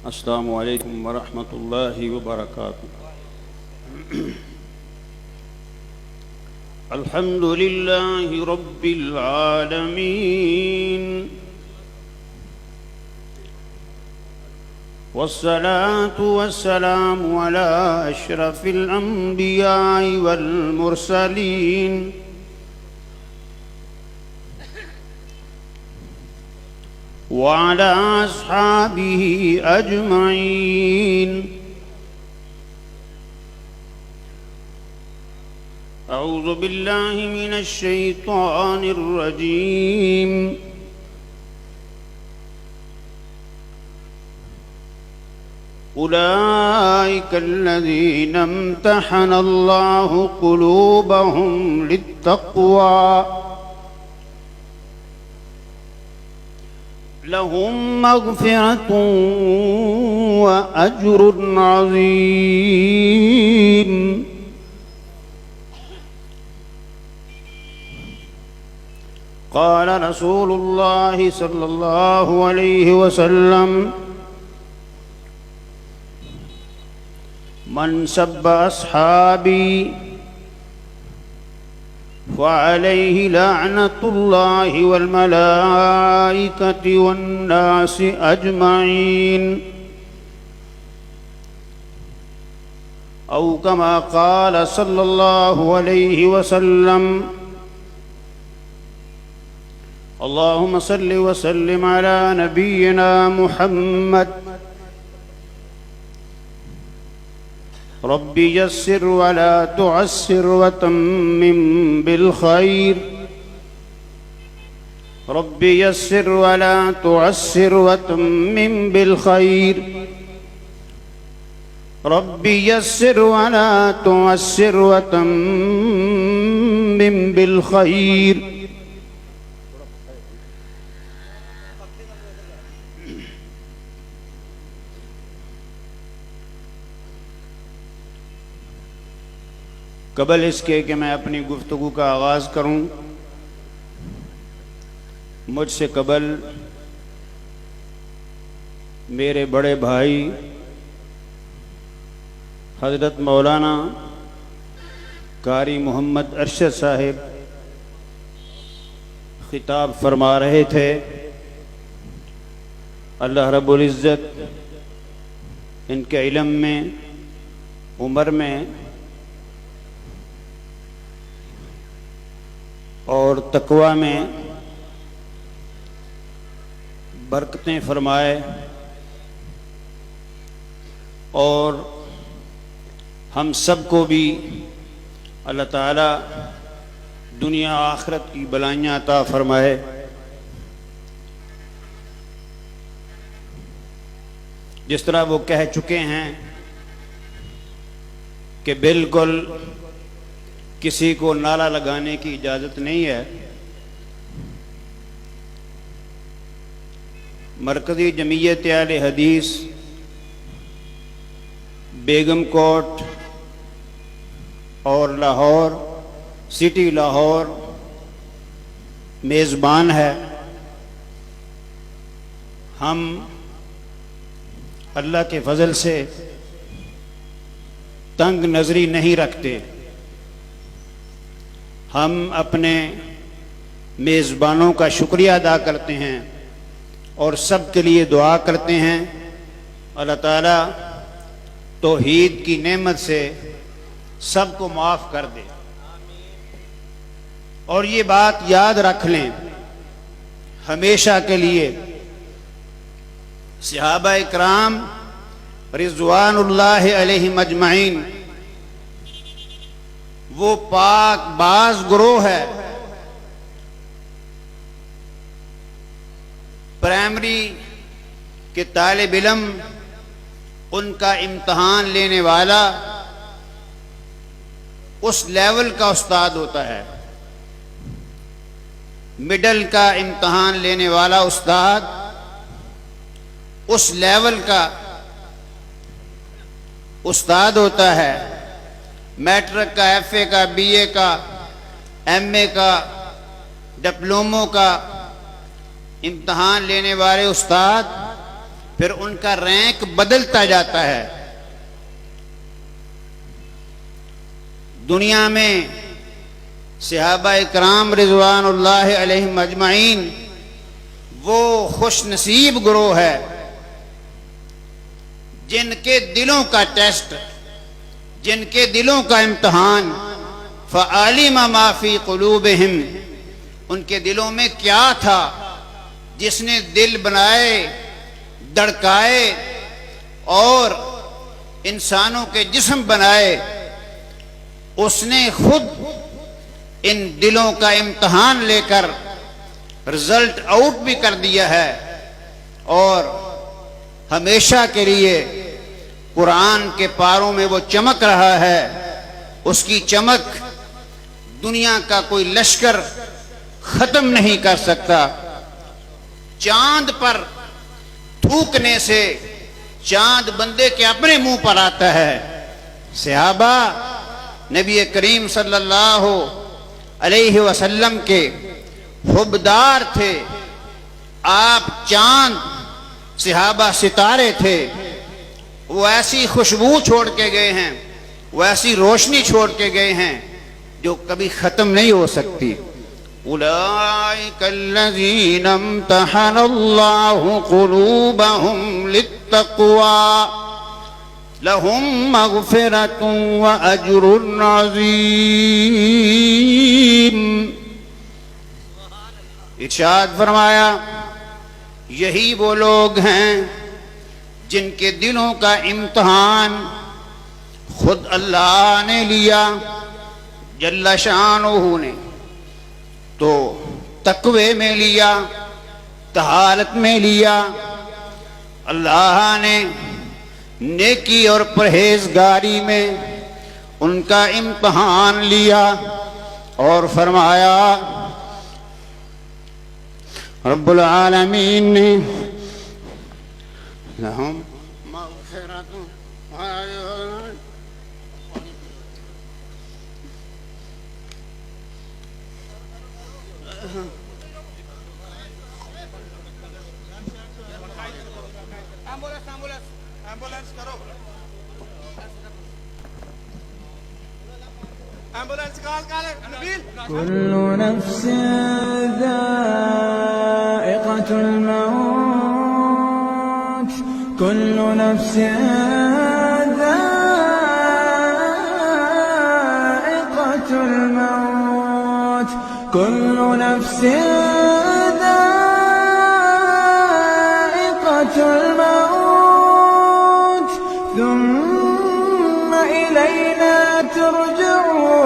السلام علیکم ورحمۃ اللہ وبرکاتہ۔ الحمد للہ رب العالمین، والصلاة والسلام على أشرف الأنبياء والمرسلين وعلى أصحابه أجمعين۔ أعوذ بالله من الشيطان الرجيم۔ أولئك الذين امتحن الله قلوبهم للتقوى لهم مغفرة وأجر عظيم۔ قال رسول الله صلى الله عليه وسلم: من سب أصحابي فعليه لعنة الله والملائكة والناس أجمعين، أو كما قال صلى الله عليه وسلم۔ اللهم صل وسلم على نبينا محمد۔ رب يسر ولا تعسر وتمم بالخير، رب يسر ولا تعسر وتمم بالخير، رب يسر ولا تعسر وتمم بالخير۔ قبل اس کے کہ میں اپنی گفتگو کا آغاز کروں، مجھ سے قبل میرے بڑے بھائی حضرت مولانا قاری محمد ارشد صاحب خطاب فرما رہے تھے۔ اللہ رب العزت ان کے علم میں، عمر میں اور تقوی میں برکتیں فرمائے، اور ہم سب کو بھی اللہ تعالی دنیا آخرت کی بلائیاں عطا فرمائے۔ جس طرح وہ کہہ چکے ہیں کہ بالکل کسی کو نعرہ لگانے کی اجازت نہیں ہے۔ مرکزی جمعیت اہل حدیث بیگم کوٹ اور لاہور سٹی لاہور میزبان ہے۔ ہم اللہ کے فضل سے تنگ نظری نہیں رکھتے، ہم اپنے میزبانوں کا شکریہ ادا کرتے ہیں اور سب کے لیے دعا کرتے ہیں اللہ تعالیٰ توحید کی نعمت سے سب کو معاف کر دے۔ اور یہ بات یاد رکھ لیں ہمیشہ کے لیے، صحابہ اکرام رضوان اللہ علیہم اجمعین وہ پاک باز گروہ ہے۔ پرائمری کے طالب علم ان کا امتحان لینے والا اس لیول کا استاد ہوتا ہے، مڈل کا امتحان لینے والا استاد اس لیول کا استاد ہوتا ہے، میٹرک کا، ایف اے کا، بی اے کا، ایم اے کا، ڈپلوموں کا امتحان لینے والے استاد پھر ان کا رینک بدلتا جاتا ہے۔ دنیا میں صحابہ اکرام رضوان اللہ علیہم اجمعین وہ خوش نصیب گروہ ہے جن کے دلوں کا ٹیسٹ، جن کے دلوں کا امتحان، فعلم ما فی قلوبہم، ان کے دلوں میں کیا تھا جس نے دل بنائے، دھڑکائے اور انسانوں کے جسم بنائے، اس نے خود ان دلوں کا امتحان لے کر رزلٹ آؤٹ بھی کر دیا ہے، اور ہمیشہ کے لیے قرآن کے پاروں میں وہ چمک رہا ہے۔ اس کی چمک دنیا کا کوئی لشکر ختم نہیں کر سکتا۔ چاند پر تھوکنے سے چاند بندے کے اپنے منہ پر آتا ہے۔ صحابہ نبی کریم صلی اللہ علیہ وسلم کے حبدار تھے۔ آپ چاند، صحابہ ستارے تھے۔ وہ ایسی خوشبو چھوڑ کے گئے ہیں، وہ ایسی روشنی چھوڑ کے گئے ہیں جو کبھی ختم نہیں ہو سکتی۔ اولئک الذین امتحن اللہ قلوبہم للتقوی لہم مغفرۃ واجر عظیم۔ ارشاد فرمایا یہی وہ لوگ ہیں جن کے دلوں کا امتحان خود اللہ نے لیا جل شانہ نے، تو تقوی میں لیا، طہارت میں لیا۔ اللہ نے نیکی اور پرہیزگاری میں ان کا امتحان لیا اور فرمایا رب العالمین نے لہم مغفرۃ ایمبولینس کرو، ایمبولینس کال كل نفس ذائقة الموت، كل نفس ذائقة الموت، كل نفس ذائقة الموت ثم إلينا ترجعون۔